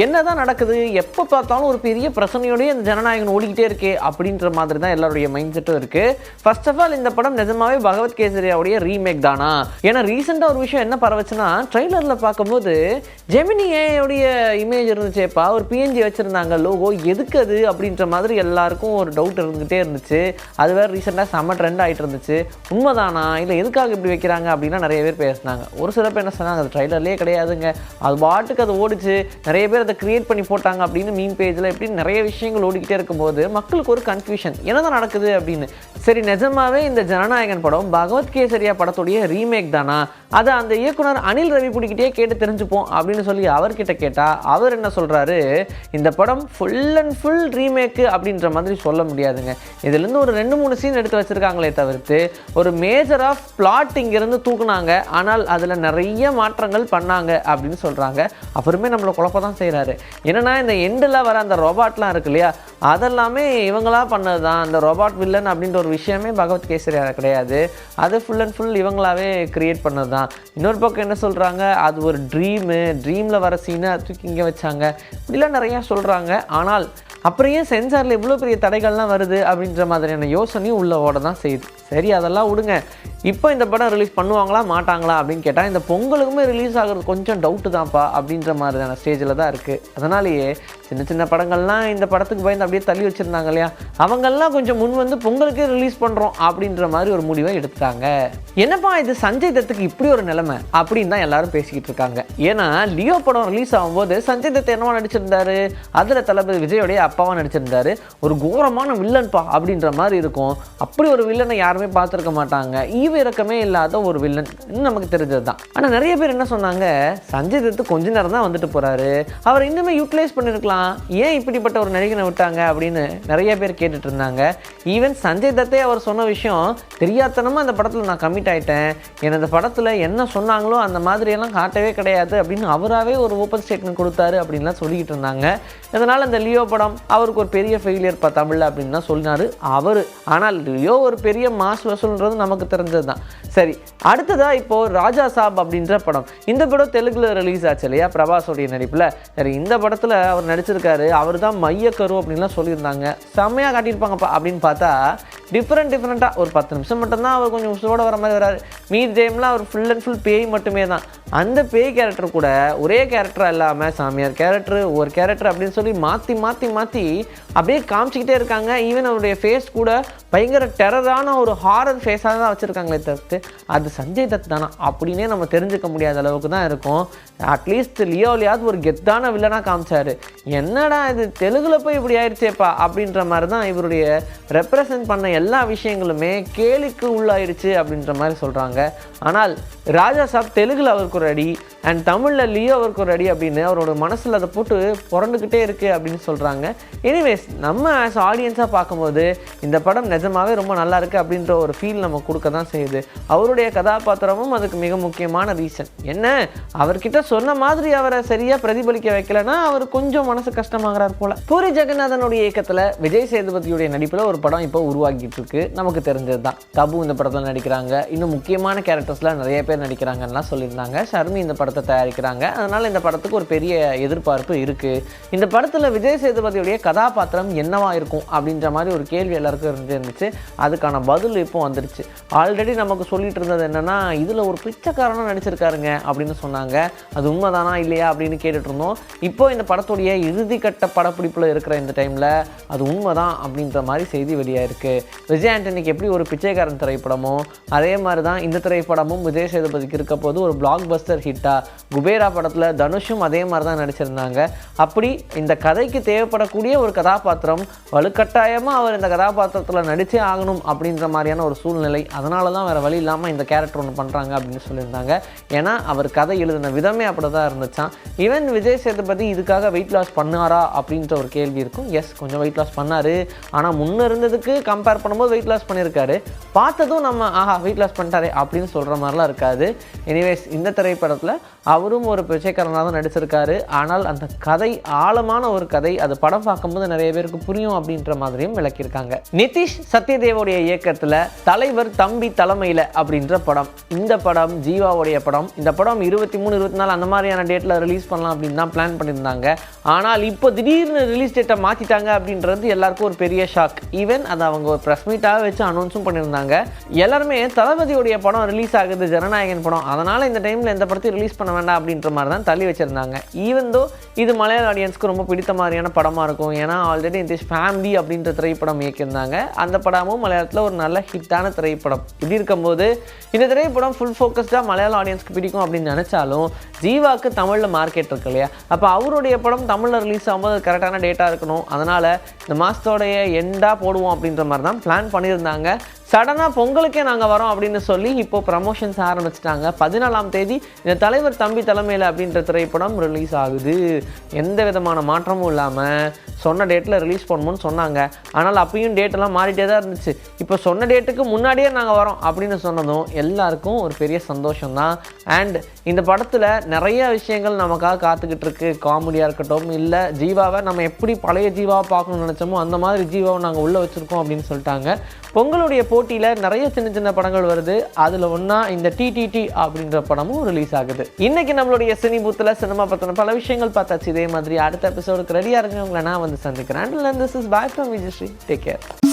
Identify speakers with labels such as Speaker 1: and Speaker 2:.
Speaker 1: என்னதான் நடக்குது, எப்போ பார்த்தாலும் ஒரு பெரிய பிரச்சனையோடய இந்த ஜனநாயகன் ஓடிக்கிட்டே இருக்கே அப்படின்ற மாதிரி தான் எல்லாருடைய மைண்ட் செட்டும் இருக்குது. ஃபர்ஸ்ட் ஆஃப் ஆல் இந்த படம் நிஜமாவே பகவத் கேசரியாவுடைய ரீமேக் தானா? ஏன்னா ரீசெண்டாக ஒரு விஷயம் என்ன பரவச்சுன்னா, ட்ரெய்லரில் பார்க்கும்போது ஜெமினி ஏயோடைய இமேஜ் இருந்துச்சேப்பா, ஒரு பிஎன்ஜி வச்சுருந்தாங்க லோகோ, எதுக்கு அது அப்படின்ற மாதிரி எல்லாருக்கும் ஒரு டவுட் இருந்துகிட்டே இருந்துச்சு. அது வேறு ரீசெண்டாக செம்ம ட்ரெண்ட் ஆகிட்டு இருந்துச்சு. உண்மைதானா இல்லை எதுக்காக இப்படி வைக்கிறாங்க அப்படின்னா நிறைய பேர் பேசினாங்க. ஒரு சில பேர் என்ன சொன்னாங்க, அது ட்ரெய்லர்லேயே கிடையாதுங்க, அது பாட்டுக்கு அது ஓடிச்சு, நிறைய பேர் அதை கிரியேட் பண்ணி போட்டாங்க அப்படின்னு மீம் பேஜில் இப்படி நிறைய விஷயங்கள் ஓடிக்கிட்டே இருக்கும்போது மக்களுக்கு ஒரு கன்ஃபியூஷன், என்னதான் நடக்குது அப்படின்னு. சரி, நிஜமாவே இந்த ஜனநாயகன் படம் பகவத் கேசரியா படத்துடைய ரீமேக் தானா? அதை அந்த இயக்குனர் அனில் ரவிபுடிக்கிட்டே கேட்டு தெரிஞ்சுப்போம் அப்படின்னு சொல்லி அவர்கிட்ட கேட்டால் அவர் என்ன சொல்கிறாரு, இந்த படம் ஃபுல் அண்ட் ஃபுல் ரீமேக்கு அப்படின்ற மாதிரி சொல்ல முடியாதுங்க. இதுலேருந்து ஒரு 2-3 சீன் எடுத்து வச்சுருக்காங்களே தவிர்த்து ஒரு மேஜர் ஆஃப் பிளாட் இங்கேருந்து தூக்குனாங்க, ஆனால் அதில் நிறைய மாற்றங்கள் பண்ணாங்க அப்படின்னு சொல்கிறாங்க. அப்புறமே நம்மளை குழப்ப தான் செய்கிறாரு. என்னென்னா இந்த எண்டில் வர அந்த ரோபாட்லாம் இருக்கு இல்லையா, அதெல்லாமே இவங்களா பண்ணது தான். அந்த ரோபாட் வில்லன் அப்படின்ற ஒரு விஷயமே பகவத் கேசரியா கிடையாது, அது ஃபுல் அண்ட் ஃபுல் இவங்களாவே கிரியேட் பண்ணது தான். இன்னொரு பக்கம் என்ன சொல்கிறாங்க, அது ஒரு ட்ரீமில் வர சீனை தூக்கி இங்கே வச்சாங்க, இப்படிலாம் நிறையா சொல்கிறாங்க. ஆனால் அப்புறம் ஏன் சென்சாரில் இவ்வளோ பெரிய தடைகள்லாம் வருது அப்படின்ற மாதிரியான யோசனையும் உள்ள ஓட தான் செய்யுது. சரி, அதெல்லாம் விடுங்க. இப்போ இந்த படம் ரிலீஸ் பண்ணுவாங்களா மாட்டாங்களா அப்படின்னு கேட்டால் இந்த பொங்கலுக்குமே ரிலீஸ் ஆகிறது கொஞ்சம் டவுட்டு தான்ப்பா அப்படின்ற மாதிரியான ஸ்டேஜில் தான் இருக்குது. அதனாலேயே சின்ன சின்ன படங்கள்லாம் இந்த படத்துக்கு பயந்து அப்படியே தள்ளி வச்சுருந்தாங்க இல்லையா, அவங்கெல்லாம் கொஞ்சம் முன் வந்து பொங்கலுக்கே ரிலீஸ் பண்ணுறோம் அப்படின்ற மாதிரி ஒரு முடிவை எடுத்துட்டாங்க. என்னப்பா இது சஞ்சய் தத்துக்கு இப்படி ஒரு நிலைமை அப்படின்னு தான் எல்லாரும் பேசிக்கிட்டு இருக்காங்க. ஏன்னா லியோ படம் ரிலீஸ் ஆகும்போது சஞ்சய் தத் என்னவா நடிச்சிருந்தாரு, அதில் தளபதி விஜயோடைய அப்பாவா நடிச்சிருந்தாரு. ஒரு கோரமான வில்லன்பா அப்படின்ற மாதிரி இருக்கும். அப்படி ஒரு வில்லனை யாருமே பார்த்துருக்க மாட்டாங்க. ஈவிரக்கமே இல்லாத ஒரு வில்லன் நமக்கு தெரிஞ்சது தான். ஆனால் நிறைய பேர் என்ன சொன்னாங்க, சஞ்சய் தத்து கொஞ்ச நேரம் தான் வந்துட்டு போகிறாரு, அவர் இன்னுமே யூட்டிலைஸ் பண்ணியிருக்கலாம், ஏன் இப்படிப்பட்ட ஒரு நடிகனை விட்டாங்க அப்படின்னு நிறைய பேர் கேட்டுட்டு இருந்தாங்க. ஈவன் சஞ்சய் தத்தே அவர் சொன்ன விஷயம், தெரியாதனமாக அந்த படத்தில் நான் கமிட் ஆகிட்டேன், எனது படத்தில் என்ன சொன்னாங்களோ அந்த மாதிரியெல்லாம் காட்டவே கிடையாது அப்படின்னு அவராகவே ஒரு ஓப்பன் ஸ்டேட்மெண்ட் கொடுத்தாரு அப்படின்லாம் சொல்லிக்கிட்டு இருந்தாங்க. இதனால் அந்த லியோ படம் அவருக்கு ஒரு பெரிய ஃபெயிலியர் தமிழில் அப்படின்னு தான் சொன்னார் அவர். ஆனால் லியோ ஒரு பெரிய மாஸ் வசூல்ன்றது நமக்கு தெரிஞ்சது தான். சரி, அடுத்ததாக இப்போது ராஜா சாப் அப்படின்ற படம், இந்த படம் தெலுங்குல ரிலீஸ் ஆச்சு இல்லையா பிரபாஸோடைய நடிப்பில். சரி, இந்த படத்தில் அவர் நடிச்சிருக்காரு, அவர் தான் மையக்கரு அப்படின்லாம் சொல்லியிருந்தாங்க. செம்மையாக காட்டியிருப்பாங்கப்பா அப்படின்னு பார்த்தா டிஃப்ரெண்ட்டாக ஒரு 10 நிமிஷம் மட்டும்தான் அவர் கொஞ்சம் உசுரோட வர மாதிரி வராரு. மீதி டைம்லாம் அவர் ஃபுல் அண்ட் ஃபுல் பேய் மட்டுமே தான். அந்த பேய் கேரக்டர் கூட ஒரே கேரக்டராக இல்லாமல் சாமியார் கேரக்டர், ஒரு கேரக்டர் அப்படின்னு சொல்லி மாற்றி அப்படியே காமிச்சிக்கிட்டே இருக்காங்க. ஈவன் அவருடைய ஃபேஸ் கூட பயங்கர டெரரான ஒரு ஹாரர் ஃபேஸாக தான் வச்சுருக்காங்களே தவிர்த்து அது சஞ்சய் தத் தானா அப்படின்னே நம்ம தெரிஞ்சுக்க முடியாத அளவுக்கு தான் இருக்கும். அட்லீஸ்ட் லியோலையாவது ஒரு கெத்தான வில்லனாக காமிச்சாரு. என்னடா இது தெலுங்குல போய் இப்படி ஆயிடுச்சேப்பா அப்படின்ற மாதிரி தான் இவருடைய ரெப்ரசன்ட் பண்ண எல்லா விஷயங்களுமே கேலிக்கு உள்ளாயிடுச்சு அப்படின்ற மாதிரி சொல்கிறாங்க. ஆனால் ராஜா சாப் தெலுங்குல அவருக்கு ஒரு அடி அண்ட் தமிழில் லியோ அவருக்கு ஒரு அடி அப்படின்னு அவரோட மனசில் அதை போட்டு புரண்டுக்கிட்டே இருக்குது அப்படின்னு சொல்கிறாங்க. எனிவேஸ், நம்ம ஆஸ் ஆடியன்ஸாக பார்க்கும்போது இந்த படம் நிஜமாகவே ரொம்ப நல்லா இருக்குது அப்படின்ற ஒரு ஃபீல் நம்ம கொடுக்க தான் செய்யுது. அவருடைய கதாபாத்திரமும் அதுக்கு மிக முக்கியமான ரீசன். என்ன, அவர்கிட்ட சொன்ன மாதிரி அவரை சரியாக பிரதிபலிக்க வைக்கலைன்னா அவர் கொஞ்சம் மனசு கஷ்டமாகறார் போல். பூரி ஜெகநாதனுடைய இயக்கத்தில் விஜய் சேதுபதியுடைய நடிப்பில் ஒரு படம் இப்போ உருவாக்கிட்டு இருக்கு, நமக்கு தெரிஞ்சது தான். தபு இந்த படத்தில் நடிக்கிறாங்க, இன்னும் முக்கியமான கேரக்டர்ஸ்லாம் நிறைய பேர் நடிக்கிறாங்கலாம் சொல்லியிருந்தாங்க. ஷர்மி இந்த படத்தை தயாரிக்கிறாங்க. அதனால் இந்த படத்துக்கு ஒரு பெரிய எதிர்பார்ப்பு இருக்குது. இந்த படத்தில் விஜய் சேதுபதியுடைய கதாபாத்திரம் என்னவா இருக்கும் அப்படின்ற மாதிரி ஒரு கேள்வி எல்லாருக்கும் இருந்துச்சு. அதுக்கான பதில் இப்போ வந்துருச்சு. ஆல்ரெடி நமக்கு சொல்லிட்டு இருந்தது என்னென்னா, இதில் ஒரு பிச்சைக்காரனாக நடிச்சிருக்காருங்க அப்படின்னு சொன்னாங்க. அது உண்மைதானா இல்லையா அப்படின்னு கேட்டுட்டு இருந்தோம். இப்போ இந்த படத்துடைய இறுதிக்கட்ட படப்பிடிப்பில் இருக்கிற இந்த டைமில் அது உண்மைதான் அப்படின்ற மாதிரி செய்தி வெளியாயிருக்கு. விஜய் ஆண்டனிக்கு எப்படி ஒரு பிச்சைக்காரன் திரைப்படமோ அதே மாதிரி தான் இந்த திரைப்படமும் விஜய் சேதுபதிக்கு இருக்க போது ஒரு பிளாக் பஸ்டர் ஹிட்டா. குபேரா படத்தில் தனுஷும் அதே மாதிரி தான் நடிச்சிருந்தாங்க. அப்படி இந்த கதைக்கு தேவைப்படக்கூடிய ஒரு கதாபாத்திரம் வலுக்கட்டாயமாக அவர் இந்த கதாபாத்திரத்தில் நடிச்சே ஆகணும் அப்படின்ற மாதிரியான ஒரு சூழ்நிலை. அதனால தான் வேறு வழி இல்லாமல் இந்த கேரக்டர் ஒன்று பண்ணுறாங்க அப்படின்னு சொல்லியிருந்தாங்க. ஏன்னா அவர் கதை எழுதின விதமே அப்படி தான் இருந்துச்சான். ஈவன் விஜய் சேதுபதி இதுக்காக வெயிட் லாஸ் பண்ணாரா அப்படின்ற ஒரு கேள்வி இருக்கும். எஸ், கொஞ்சம் வெயிட் லாஸ் பண்ணார். ஆனால் முன்னே இருந்ததுக்கு கம்பேர் பண்ணும்போது வெயிட் லாஸ் பண்ணியிருக்காரு. பார்த்ததும் நம்ம வெயிட் லாஸ் பண்ணிட்டாரே அப்படின்னு சொல்கிற மாதிரிலாம் இருக்காது. எனிவேஸ், இந்த திரைப்படத்தில் அவரும் ஒரு பிச்சைக்காரனாக தான் நடிச்சிருக்காரு. ஆனால் அந்த கதை ஆழமான ஒரு கதை, அது படம் பார்க்கும்போது நிறைய பேருக்கு புரியும் அப்படின்ற மாதிரியும் விளக்கியிருக்காங்க. நிதிஷ் சத்யதேவோடைய இயக்கத்தில் தலைவர் தம்பி தலைமையில் அப்படின்ற படம். இந்த படம் ஜீவாவுடைய படம். இந்த படம் 23, 24 அந்த மாதிரியான டேட்டில் ரிலீஸ் பண்ணலாம் அப்படின்னு தான் பிளான் பண்ணியிருந்தாங்க. ஆனால் இப்போ திடீர்னு ரிலீஸ் டேட்டை மாற்றிட்டாங்க அப்படின்றது எல்லாருக்கும் ஒரு பெரிய ஷாக். ஈவன் அதை அவங்க ஒரு ப்ரெஸ் மீட்டாக வச்சு அனௌன்ஸும் பண்ணியிருந்தாங்க. எல்லாருமே தளபதியுடைய படம் ரிலீஸ் ஆகுது, ஜனநாயகன் படம், அதனால் இந்த டைமில் எந்த படத்தையும் ரிலீஸ் பண்ண வேண்டாம் அப்படின்ற மாதிரி தான் தள்ளி வச்சுருந்தாங்க. ஈவன் தோ இது மலையாள ஆடியன்ஸ்க்கு ரொம்ப பிடித்த மாதிரியான படமாக இருக்கும். ஏன்னா ஆல்ரெடி இந்த ஃபேமிலி அப்படின்ற திரைப்படம் இயக்கியிருந்தாங்க. அந்த படமும் மலையாளத்தில் ஒரு நல்ல ஹிட்டான திரைப்படம். இப்படி இருக்கும்போது இந்த திரைப்படம் ஃபுல் ஃபோக்கஸ்டாக மலையாள ஆடியன்ஸ்க்கு பிடிக்கும் அப்படின்னு நினச்சாலும் ஜீவாவுக்கு தமிழில் மார்க்கெட் இருக்கு இல்லையா? அப்போ அவருடைய படம் தமிழில் ரிலீஸ் ஆகும்போது கரெக்டான டேட்டாக இருக்கணும். அதனால் இந்த மாதத்தோடைய எண்டாக போடுவோம் அப்படின்ற மாதிரி தான் பிளான் பண்ணியிருந்தாங்க. சடனாக பொங்கலுக்கே நாங்கள் வரோம் அப்படின்னு சொல்லி இப்போ ப்ரமோஷன்ஸ் ஆரம்பிச்சிட்டாங்க. 14ஆம் தேதி இந்த தலைவர் தம்பி தலைமையில் அப்படின்ற திரைப்படம் ரிலீஸ் ஆகுது. எந்த விதமான மாற்றமும் இல்லாமல் சொன்ன டேட்டில் ரிலீஸ் பண்ணணும்னு சொன்னாங்க. ஆனால் அப்பயும் டேட்டெல்லாம் மாறிட்டே தான் இருந்துச்சு. இப்போ சொன்ன டேட்டுக்கு முன்னாடியே நாங்கள் வரோம் அப்படின்னு சொன்னதும் எல்லாருக்கும் ஒரு பெரிய சந்தோஷம்தான். அண்ட் இந்த படத்தில் நிறைய விஷயங்கள் நமக்காக காத்துக்கிட்டு இருக்கு. காமெடியாக இருக்கட்டும், இல்லை ஜீவாவை நம்ம எப்படி பழைய ஜீவாவை பார்க்கணும்னு நினச்சோமோ அந்த மாதிரி ஜீவாவை நாங்கள் உள்ளே வச்சுருக்கோம் அப்படின்னு சொல்லிட்டாங்க. பொங்கலுடைய போட்டியில் நிறைய சின்ன சின்ன படங்கள் வருது. அதில் ஒன்றா இந்த டிடிடி அப்படின்ற படமும் ரிலீஸ் ஆகுது. இன்னைக்கு நம்மளுடைய சினி பூத்தில் சினிமா பற்றின பல விஷயங்கள் பார்த்தாச்சு. இதே மாதிரி அடுத்த எபிசோடுக்கு ரெடியாக இருக்குங்க உங்களை நான் வந்து சந்திக்கிறேன். This is bye from Vijayashree. Take care.